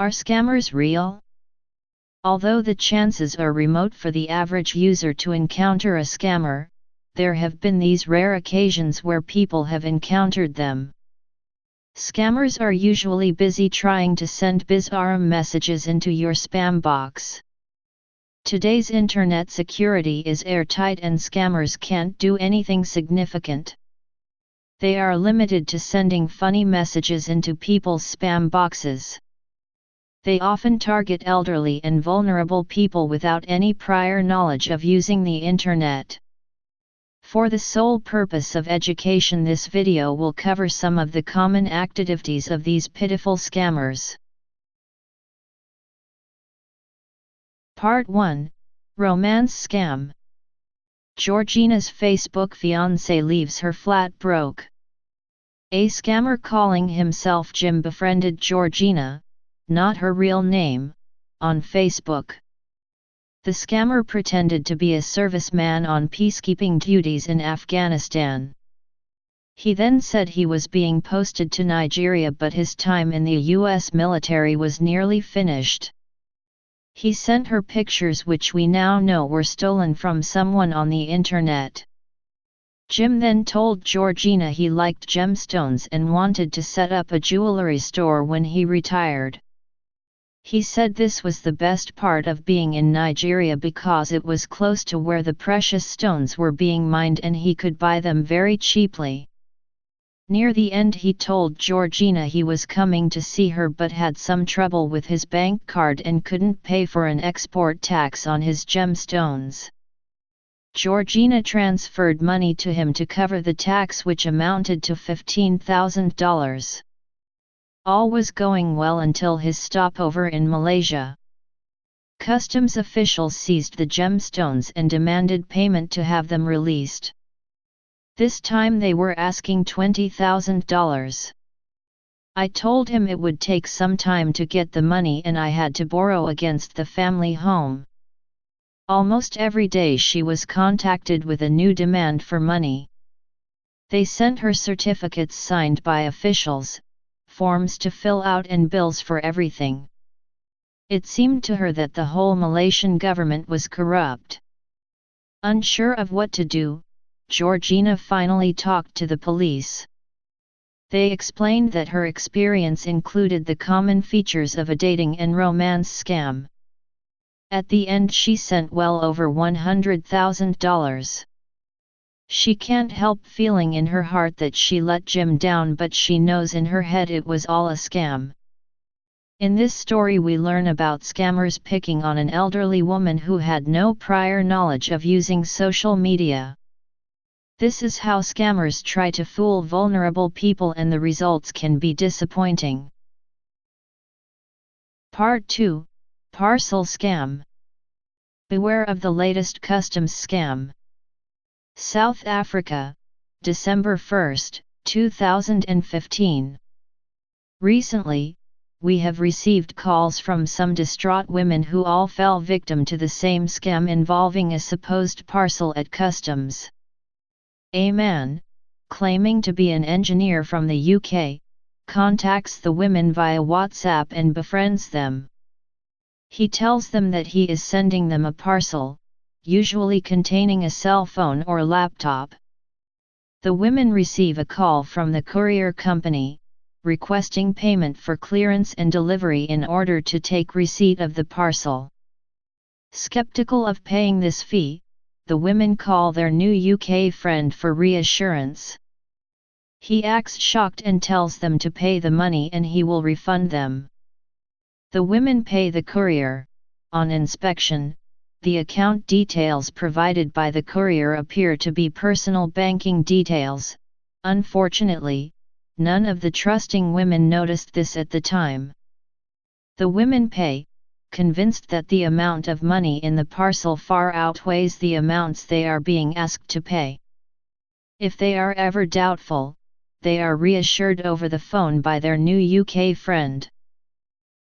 Are scammers real? Although the chances are remote for the average user to encounter a scammer, there have been these rare occasions where people have encountered them. Scammers are usually busy trying to send bizarre messages into your spam box. Today's internet security is airtight and scammers can't do anything significant. They are limited to sending funny messages into people's spam boxes. They often target elderly and vulnerable people without any prior knowledge of using the internet. For the sole purpose of education, this video will cover some of the common activities of these pitiful scammers. Part 1. Romance Scam. Georgina's Facebook fiancé leaves her flat broke. A scammer calling himself Jim befriended Georgina, not her real name, on Facebook. The scammer pretended to be a serviceman on peacekeeping duties in Afghanistan. He then said he was being posted to Nigeria, but his time in the US military was nearly finished. He sent her pictures which we now know were stolen from someone on the internet. Jim then told Georgina he liked gemstones and wanted to set up a jewelry store when he retired. He said this was the best part of being in Nigeria because it was close to where the precious stones were being mined and he could buy them very cheaply. Near the end he told Georgina he was coming to see her but had some trouble with his bank card and couldn't pay for an export tax on his gemstones. Georgina transferred money to him to cover the tax, which amounted to $15,000. All was going well until his stopover in Malaysia. Customs officials seized the gemstones and demanded payment to have them released. This time they were asking $20,000. I told him it would take some time to get the money and I had to borrow against the family home. Almost every day she was contacted with a new demand for money. They sent her certificates signed by officials, forms to fill out and bills for everything. It seemed to her that the whole Malaysian government was corrupt. Unsure of what to do, Georgina finally talked to the police. They explained that her experience included the common features of a dating and romance scam. At the end she sent well over $100,000. She can't help feeling in her heart that she let Jim down, but she knows in her head it was all a scam. In this story we learn about scammers picking on an elderly woman who had no prior knowledge of using social media. This is how scammers try to fool vulnerable people, and the results can be disappointing. Part 2. Parcel Scam. Beware of the latest customs scam. South Africa, December 1, 2015. Recently, we have received calls from some distraught women who all fell victim to the same scam involving a supposed parcel at customs. A man, claiming to be an engineer from the UK, contacts the women via WhatsApp and befriends them. He tells them that he is sending them a parcel, usually containing a cell phone or laptop. The women receive a call from the courier company, requesting payment for clearance and delivery in order to take receipt of the parcel. Skeptical of paying this fee, the women call their new UK friend for reassurance. He acts shocked and tells them to pay the money and he will refund them. The women pay the courier. On inspection, the account details provided by the courier appear to be personal banking details. Unfortunately, none of the trusting women noticed this at the time. The women pay, convinced that the amount of money in the parcel far outweighs the amounts they are being asked to pay. If they are ever doubtful, they are reassured over the phone by their new UK friend.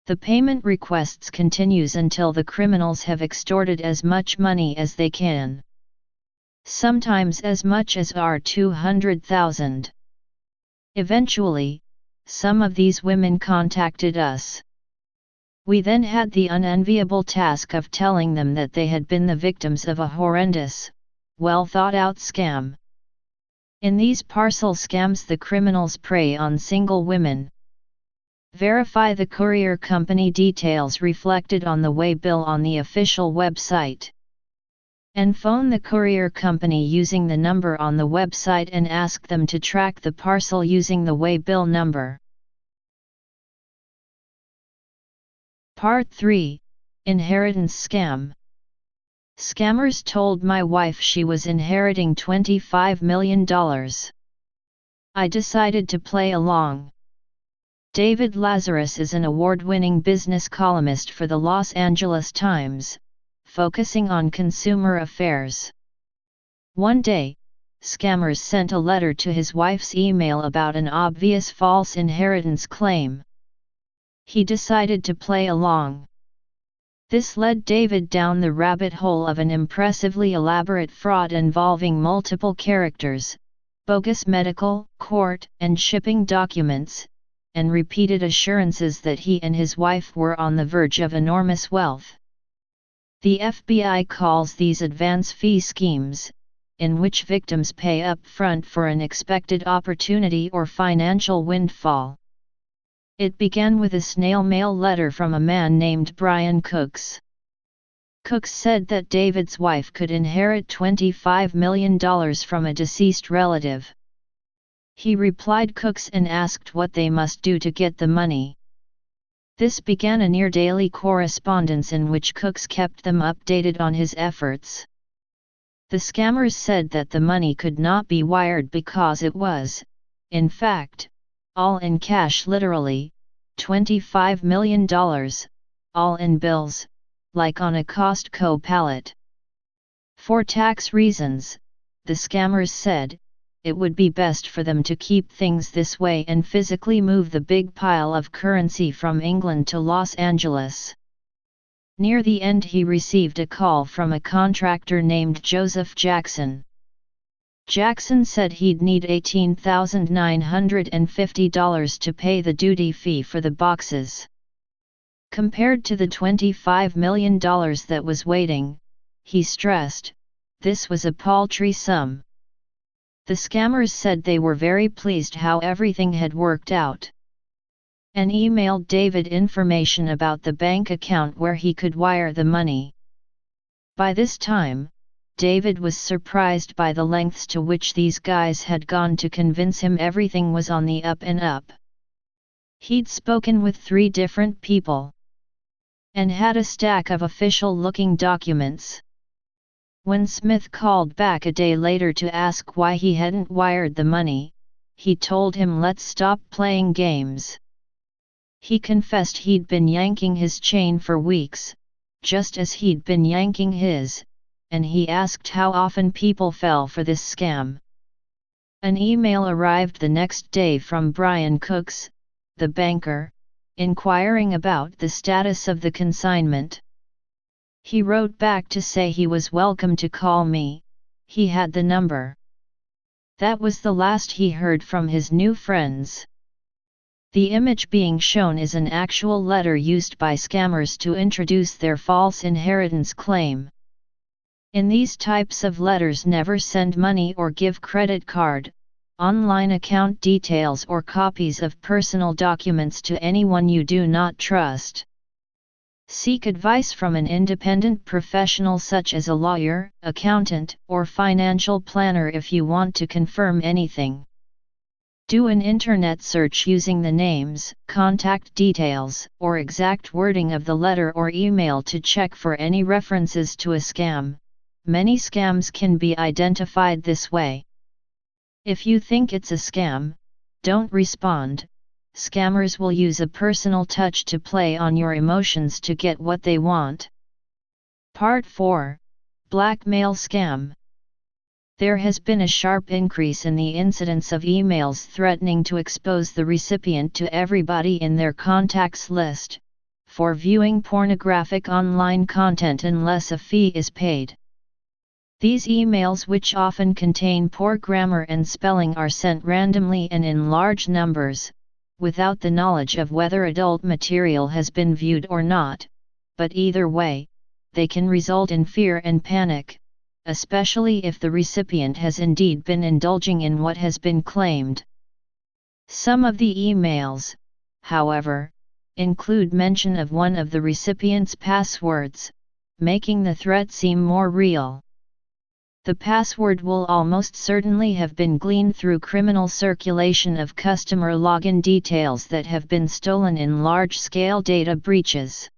The payment requests continues until the criminals have extorted as much money as they can. Sometimes as much as $200,000. Eventually, some of these women contacted us. We then had the unenviable task of telling them that they had been the victims of a horrendous, well-thought-out scam. In these parcel scams, the criminals prey on single women. Verify the courier company details reflected on the way bill on the official website. And phone the courier company using the number on the website and ask them to track the parcel using the way bill number. Part 3. Inheritance Scam. Scammers told my wife she was inheriting $25 million. I decided to play along. David Lazarus is an award-winning business columnist for the Los Angeles Times, focusing on consumer affairs. One day, scammers sent a letter to his wife's email about an obvious false inheritance claim. He decided to play along. This led David down the rabbit hole of an impressively elaborate fraud involving multiple characters, bogus medical, court, and shipping documents, and repeated assurances that he and his wife were on the verge of enormous wealth. The FBI calls these advance fee schemes, in which victims pay up front for an expected opportunity or financial windfall. It began with a snail mail letter from a man named Brian Cooks. Cooks said that David's wife could inherit $25 million from a deceased relative. He replied Cooks and asked what they must do to get the money. This began a near-daily correspondence in which Cooks kept them updated on his efforts. The scammers said that the money could not be wired because it was, in fact, all in cash, literally, $25 million, all in bills, like on a Costco pallet. For tax reasons, the scammers said, it would be best for them to keep things this way and physically move the big pile of currency from England to Los Angeles. Near the end, he received a call from a contractor named Joseph Jackson. Jackson said he'd need $18,950 to pay the duty fee for the boxes. Compared to the $25 million that was waiting, he stressed, this was a paltry sum. The scammers said they were very pleased how everything had worked out, and emailed David information about the bank account where he could wire the money. By this time, David was surprised by the lengths to which these guys had gone to convince him everything was on the up and up. He'd spoken with 3 different people, and had a stack of official-looking documents. When Smith called back a day later to ask why he hadn't wired the money, he told him, let's stop playing games. He confessed he'd been yanking his chain for weeks, just as he'd been yanking his, and he asked how often people fell for this scam. An email arrived the next day from Brian Cooks, the banker, inquiring about the status of the consignment. He wrote back to say he was welcome to call me, he had the number. That was the last he heard from his new friends. The image being shown is an actual letter used by scammers to introduce their false inheritance claim. In these types of letters, never send money or give credit card, online account details or copies of personal documents to anyone you do not trust. Seek advice from an independent professional such as a lawyer, accountant, or financial planner if you want to confirm anything. Do an internet search using the names, contact details, or exact wording of the letter or email to check for any references to a scam. Many scams can be identified this way. If you think it's a scam, don't respond. Scammers will use a personal touch to play on your emotions to get what they want. Part 4. Blackmail Scam. There has been a sharp increase in the incidence of emails threatening to expose the recipient to everybody in their contacts list, for viewing pornographic online content unless a fee is paid. These emails, which often contain poor grammar and spelling, are sent randomly and in large numbers, without the knowledge of whether adult material has been viewed or not, but either way, they can result in fear and panic, especially if the recipient has indeed been indulging in what has been claimed. Some of the emails, however, include mention of one of the recipient's passwords, making the threat seem more real. The password will almost certainly have been gleaned through criminal circulation of customer login details that have been stolen in large-scale data breaches.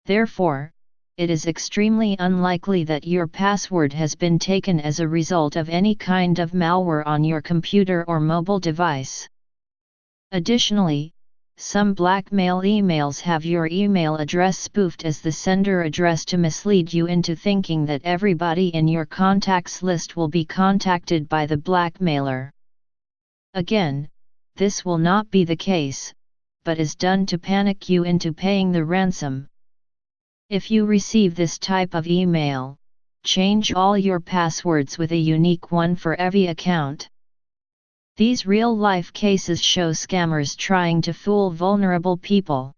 Therefore, it is extremely unlikely that your password has been taken as a result of any kind of malware on your computer or mobile device. Additionally, some blackmail emails have your email address spoofed as the sender address to mislead you into thinking that everybody in your contacts list will be contacted by the blackmailer. Again, this will not be the case, but is done to panic you into paying the ransom. If you receive this type of email, change all your passwords with a unique one for every account. These real-life cases show scammers trying to fool vulnerable people.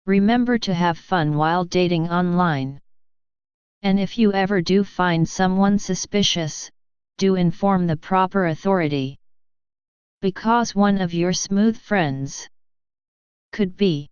Remember to have fun while dating online. And if you ever do find someone suspicious, do inform the proper authority. Because one of your smooth friends could be